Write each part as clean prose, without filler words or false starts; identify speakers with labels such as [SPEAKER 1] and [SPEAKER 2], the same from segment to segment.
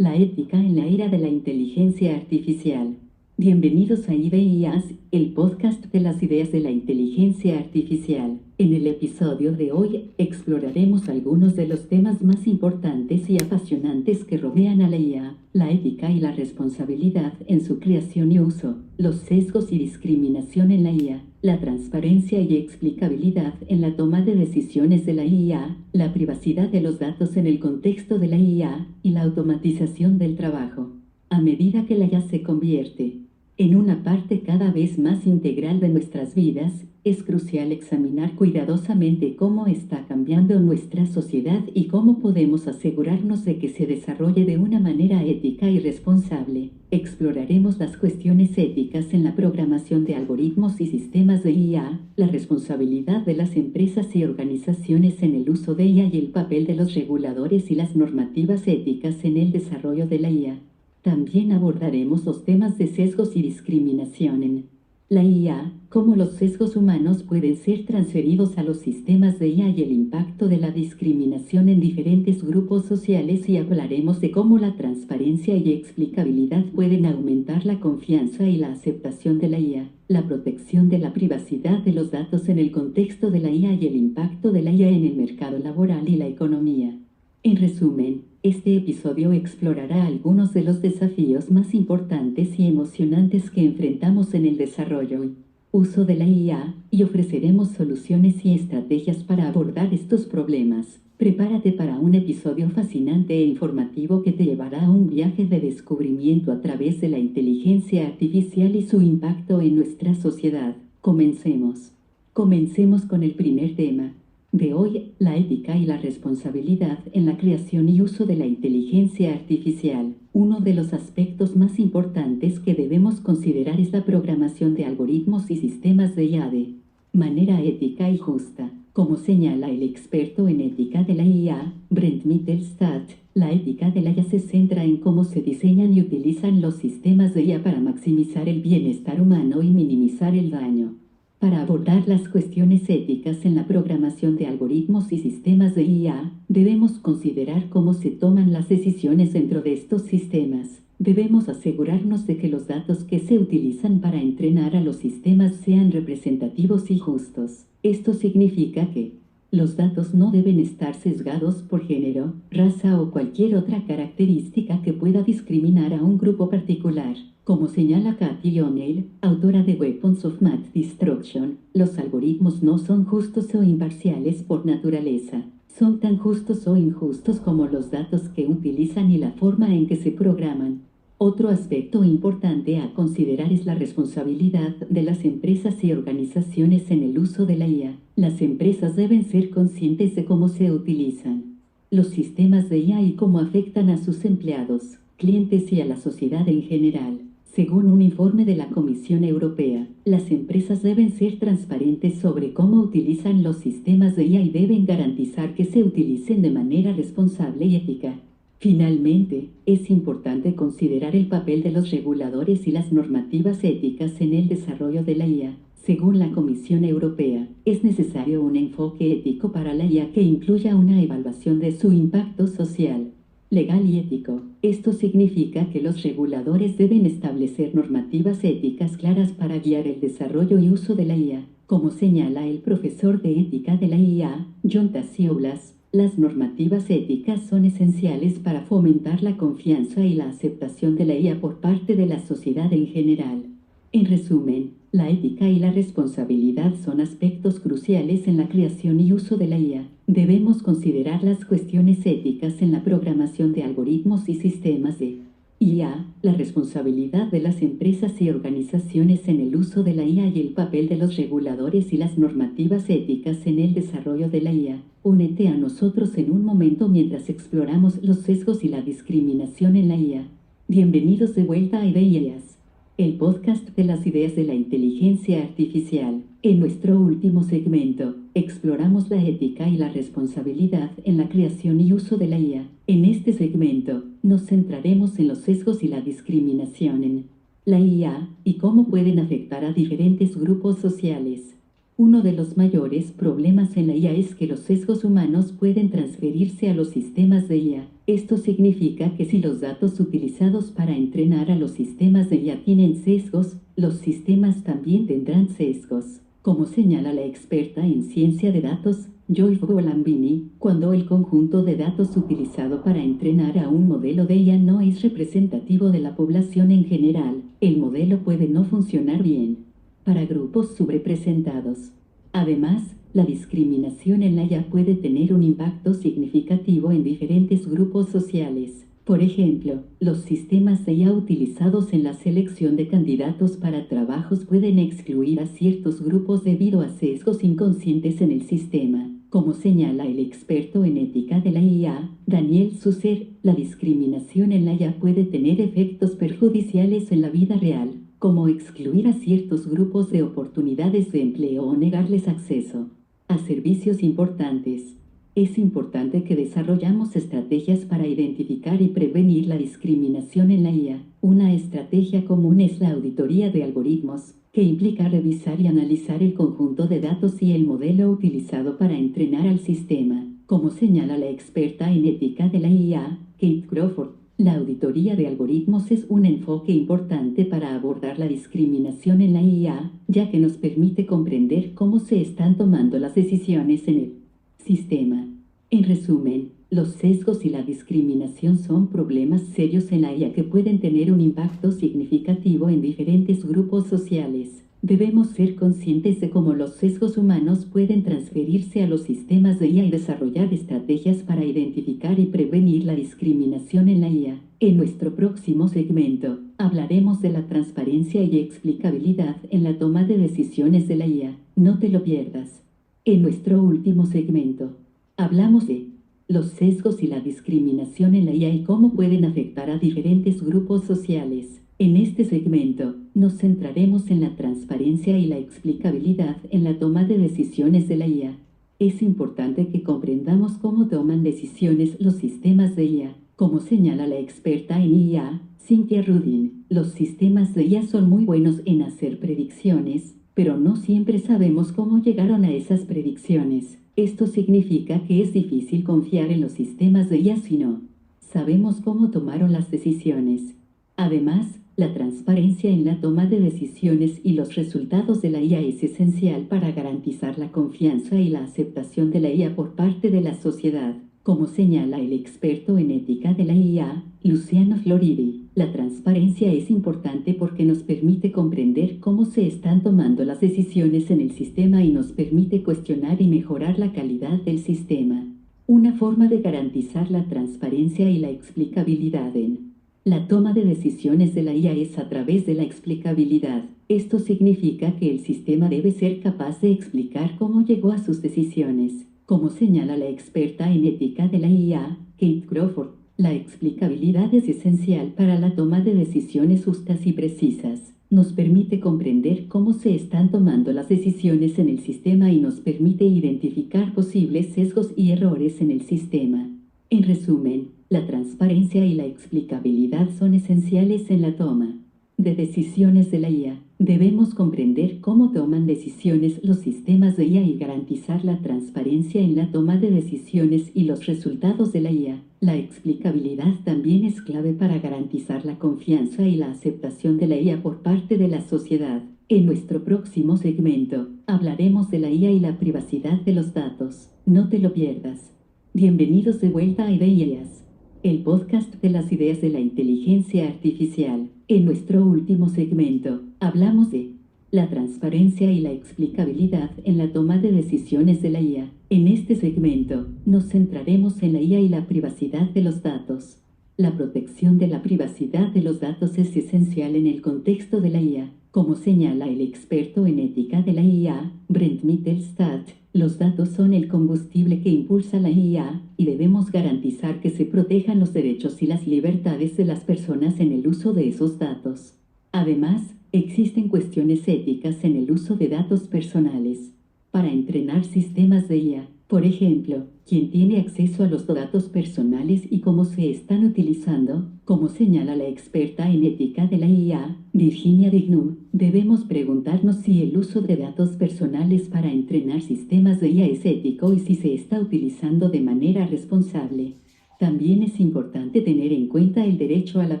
[SPEAKER 1] la ética en la era de la inteligencia artificial. Bienvenidos a IDEIAS, el podcast de las ideas de la inteligencia artificial. En el episodio de hoy, exploraremos algunos de los temas más importantes y apasionantes que rodean a la IA, la ética y la responsabilidad en su creación y uso, los sesgos y discriminación en la IA, la transparencia y explicabilidad en la toma de decisiones de la IA, la privacidad de los datos en el contexto de la IA y la automatización del trabajo. A medida que la IA se convierte en una parte cada vez más integral de nuestras vidas, es crucial examinar cuidadosamente cómo está cambiando nuestra sociedad y cómo podemos asegurarnos de que se desarrolle de una manera ética y responsable. Exploraremos las cuestiones éticas en la programación de algoritmos y sistemas de IA, la responsabilidad de las empresas y organizaciones en el uso de IA y el papel de los reguladores y las normativas éticas en el desarrollo de la IA. También abordaremos los temas de sesgos y discriminación en la IA, cómo los sesgos humanos pueden ser transferidos a los sistemas de IA y el impacto de la discriminación en diferentes grupos sociales, y hablaremos de cómo la transparencia y explicabilidad pueden aumentar la confianza y la aceptación de la IA, la protección de la privacidad de los datos en el contexto de la IA y el impacto de la IA en el mercado laboral y la economía. En resumen, este episodio explorará algunos de los desafíos más importantes y emocionantes que enfrentamos en el desarrollo y uso de la IA, y ofreceremos soluciones y estrategias para abordar estos problemas. Prepárate para un episodio fascinante e informativo que te llevará a un viaje de descubrimiento a través de la inteligencia artificial y su impacto en nuestra sociedad. Comencemos. Comencemos con el primer tema de hoy, la ética y la responsabilidad en la creación y uso de la inteligencia artificial. Uno de los aspectos más importantes que debemos considerar es la programación de algoritmos y sistemas de IA de manera ética y justa. Como señala el experto en ética de la IA, Brent Mittelstadt, la ética de la IA se centra en cómo se diseñan y utilizan los sistemas de IA para maximizar el bienestar humano y minimizar el daño. Para abordar las cuestiones éticas en la programación de algoritmos y sistemas de IA, debemos considerar cómo se toman las decisiones dentro de estos sistemas. Debemos asegurarnos de que los datos que se utilizan para entrenar a los sistemas sean representativos y justos. Esto significa que los datos no deben estar sesgados por género, raza o cualquier otra característica que pueda discriminar a un grupo particular. Como señala Cathy O'Neil, autora de Weapons of Mass Destruction, los algoritmos no son justos o imparciales por naturaleza. Son tan justos o injustos como los datos que utilizan y la forma en que se programan. Otro aspecto importante a considerar es la responsabilidad de las empresas y organizaciones en el uso de la IA. Las empresas deben ser conscientes de cómo se utilizan los sistemas de IA y cómo afectan a sus empleados, clientes y a la sociedad en general. Según un informe de la Comisión Europea, las empresas deben ser transparentes sobre cómo utilizan los sistemas de IA y deben garantizar que se utilicen de manera responsable y ética. Finalmente, es importante considerar el papel de los reguladores y las normativas éticas en el desarrollo de la IA. Según la Comisión Europea, es necesario un enfoque ético para la IA que incluya una evaluación de su impacto social, legal y ético. Esto significa que los reguladores deben establecer normativas éticas claras para guiar el desarrollo y uso de la IA. Como señala el profesor de ética de la IA, John Tasioulas, las normativas éticas son esenciales para fomentar la confianza y la aceptación de la IA por parte de la sociedad en general. En resumen, la ética y la responsabilidad son aspectos cruciales en la creación y uso de la IA. Debemos considerar las cuestiones éticas en la programación de algoritmos y sistemas de IA, la responsabilidad de las empresas y organizaciones en el uso de la IA y el papel de los reguladores y las normativas éticas en el desarrollo de la IA. Únete a nosotros en un momento mientras exploramos los sesgos y la discriminación en la IA. Bienvenidos de vuelta a IDEIAS, el podcast de las ideas de la inteligencia artificial. En nuestro último segmento, exploramos la ética y la responsabilidad en la creación y uso de la IA. En este segmento, nos centraremos en los sesgos y la discriminación en la IA y cómo pueden afectar a diferentes grupos sociales. Uno de los mayores problemas en la IA es que los sesgos humanos pueden transferirse a los sistemas de IA. Esto significa que si los datos utilizados para entrenar a los sistemas de IA tienen sesgos, los sistemas también tendrán sesgos. Como señala la experta en ciencia de datos, Joy Bolambini, cuando el conjunto de datos utilizado para entrenar a un modelo de IA no es representativo de la población en general, el modelo puede no funcionar bien. Para grupos subrepresentados. Además, la discriminación en la IA puede tener un impacto significativo en diferentes grupos sociales. Por ejemplo, los sistemas de IA utilizados en la selección de candidatos para trabajos pueden excluir a ciertos grupos debido a sesgos inconscientes en el sistema. Como señala el experto en ética de la IA, Daniel Susser, la discriminación en la IA puede tener efectos perjudiciales en la vida real, como excluir a ciertos grupos de oportunidades de empleo o negarles acceso a servicios importantes. Es importante que desarrollamos estrategias para identificar y prevenir la discriminación en la IA. Una estrategia común es la auditoría de algoritmos, que implica revisar y analizar el conjunto de datos y el modelo utilizado para entrenar al sistema. Como señala la experta en ética de la IA, Kate Crawford, la auditoría de algoritmos es un enfoque importante para abordar la discriminación en la IA, ya que nos permite comprender cómo se están tomando las decisiones en el sistema. En resumen, los sesgos y la discriminación son problemas serios en la IA que pueden tener un impacto significativo en diferentes grupos sociales. Debemos ser conscientes de cómo los sesgos humanos pueden transferirse a los sistemas de IA y desarrollar estrategias para identificar y prevenir la discriminación en la IA. En nuestro próximo segmento, hablaremos de la transparencia y explicabilidad en la toma de decisiones de la IA. No te lo pierdas. En nuestro último segmento, hablamos de los sesgos y la discriminación en la IA y cómo pueden afectar a diferentes grupos sociales. En este segmento, nos centraremos en la transparencia y la explicabilidad en la toma de decisiones de la IA. Es importante que comprendamos cómo toman decisiones los sistemas de IA. Como señala la experta en IA, Cynthia Rudin, los sistemas de IA son muy buenos en hacer predicciones, pero no siempre sabemos cómo llegaron a esas predicciones. Esto significa que es difícil confiar en los sistemas de IA si no sabemos cómo tomaron las decisiones. Además, la transparencia en la toma de decisiones y los resultados de la IA es esencial para garantizar la confianza y la aceptación de la IA por parte de la sociedad. Como señala el experto en ética de la IA, Luciano Floridi, la transparencia es importante porque nos permite comprender cómo se están tomando las decisiones en el sistema y nos permite cuestionar y mejorar la calidad del sistema. Una forma de garantizar la transparencia y la explicabilidad en la toma de decisiones de la IA es a través de la explicabilidad. Esto significa que el sistema debe ser capaz de explicar cómo llegó a sus decisiones. Como señala la experta en ética de la IA, Kate Crawford, la explicabilidad es esencial para la toma de decisiones justas y precisas. Nos permite comprender cómo se están tomando las decisiones en el sistema y nos permite identificar posibles sesgos y errores en el sistema. En resumen, la transparencia y la explicabilidad son esenciales en la toma de decisiones de la IA. Debemos comprender cómo toman decisiones los sistemas de IA y garantizar la transparencia en la toma de decisiones y los resultados de la IA. La explicabilidad también es clave para garantizar la confianza y la aceptación de la IA por parte de la sociedad. En nuestro próximo segmento, hablaremos de la IA y la privacidad de los datos. No te lo pierdas. Bienvenidos de vuelta a Ideas, el podcast de las ideas de la inteligencia artificial. En nuestro último segmento, hablamos de la transparencia y la explicabilidad en la toma de decisiones de la IA. En este segmento, nos centraremos en la IA y la privacidad de los datos. La protección de la privacidad de los datos es esencial en el contexto de la IA. Como señala el experto en ética de la IA, Brent Mittelstadt, los datos son el combustible que impulsa la IA, y debemos garantizar que se protejan los derechos y las libertades de las personas en el uso de esos datos. Además, existen cuestiones éticas en el uso de datos personales. Para entrenar sistemas de IA, Por ejemplo, quién tiene acceso a los datos personales y cómo se están utilizando, como señala la experta en ética de la IA, Virginia Dignum, debemos preguntarnos si el uso de datos personales para entrenar sistemas de IA es ético y si se está utilizando de manera responsable. También es importante tener en cuenta el derecho a la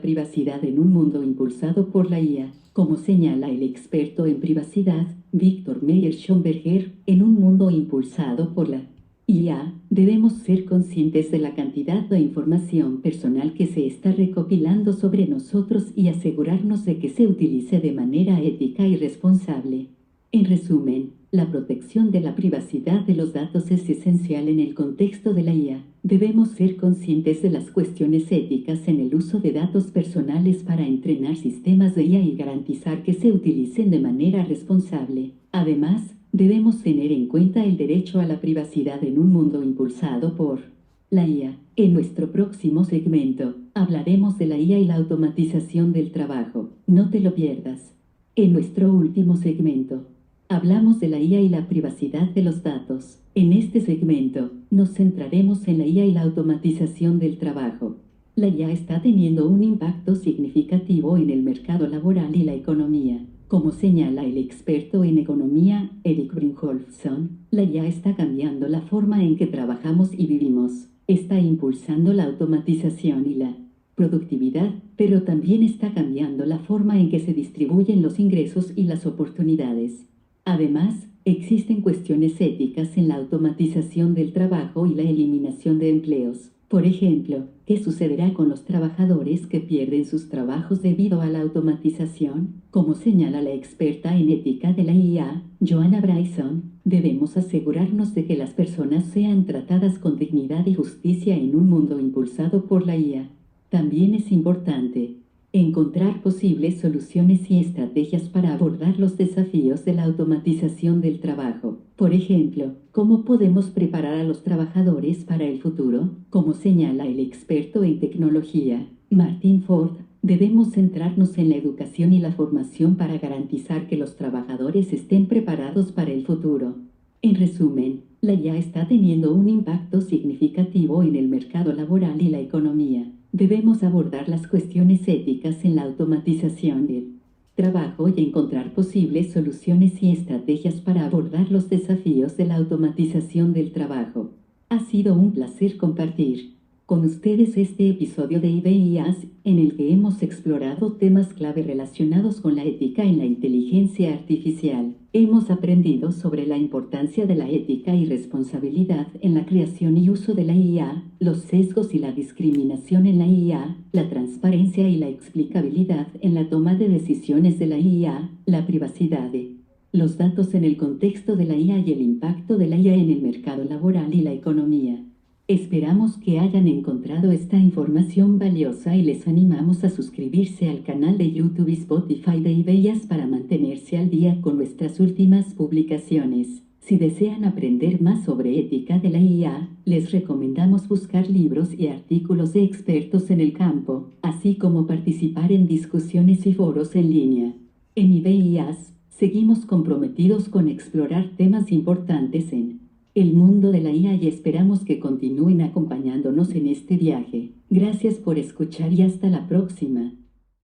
[SPEAKER 1] privacidad en un mundo impulsado por la IA, como señala el experto en privacidad, Victor Meyer-Schomberger, en un mundo impulsado por la IA, debemos ser conscientes de la cantidad de información personal que se está recopilando sobre nosotros y asegurarnos de que se utilice de manera ética y responsable. En resumen, la protección de la privacidad de los datos es esencial en el contexto de la IA. Debemos ser conscientes de las cuestiones éticas en el uso de datos personales para entrenar sistemas de IA y garantizar que se utilicen de manera responsable. Además, debemos tener en cuenta el derecho a la privacidad en un mundo impulsado por la IA. En nuestro próximo segmento, hablaremos de la IA y la automatización del trabajo. No te lo pierdas. En nuestro último segmento, hablamos de la IA y la privacidad de los datos. En este segmento, nos centraremos en la IA y la automatización del trabajo. La IA está teniendo un impacto significativo en el mercado laboral y la economía. Como señala el experto en economía, Eric Brynjolfsson, la IA está cambiando la forma en que trabajamos y vivimos. Está impulsando la automatización y la productividad, pero también está cambiando la forma en que se distribuyen los ingresos y las oportunidades. Además, existen cuestiones éticas en la automatización del trabajo y la eliminación de empleos. Por ejemplo, ¿qué sucederá con los trabajadores que pierden sus trabajos debido a la automatización? Como señala la experta en ética de la IA, Joanna Bryson, debemos asegurarnos de que las personas sean tratadas con dignidad y justicia en un mundo impulsado por la IA. También es importante encontrar posibles soluciones y estrategias para abordar los desafíos de la automatización del trabajo. Por ejemplo, ¿cómo podemos preparar a los trabajadores para el futuro? Como señala el experto en tecnología, Martin Ford, debemos centrarnos en la educación y la formación para garantizar que los trabajadores estén preparados para el futuro. En resumen, la IA está teniendo un impacto significativo en el mercado laboral y la economía. Debemos abordar las cuestiones éticas en la automatización del trabajo y encontrar posibles soluciones y estrategias para abordar los desafíos de la automatización del trabajo. Ha sido un placer compartir con ustedes este episodio de IBIAS en el que hemos explorado temas clave relacionados con la ética en la inteligencia artificial. Hemos aprendido sobre la importancia de la ética y responsabilidad en la creación y uso de la IA, los sesgos y la discriminación en la IA, la transparencia y la explicabilidad en la toma de decisiones de la IA, la privacidad de los datos en el contexto de la IA y el impacto de la IA en el mercado laboral y la economía. Esperamos que hayan encontrado esta información valiosa y les animamos a suscribirse al canal de YouTube y Spotify de IBIAS para mantenerse al día con nuestras últimas publicaciones. Si desean aprender más sobre ética de la IA, les recomendamos buscar libros y artículos de expertos en el campo, así como participar en discusiones y foros en línea. En IBIAS, seguimos comprometidos con explorar temas importantes en el mundo de la IA y esperamos que continúen acompañándonos en este viaje. Gracias por escuchar y hasta la próxima.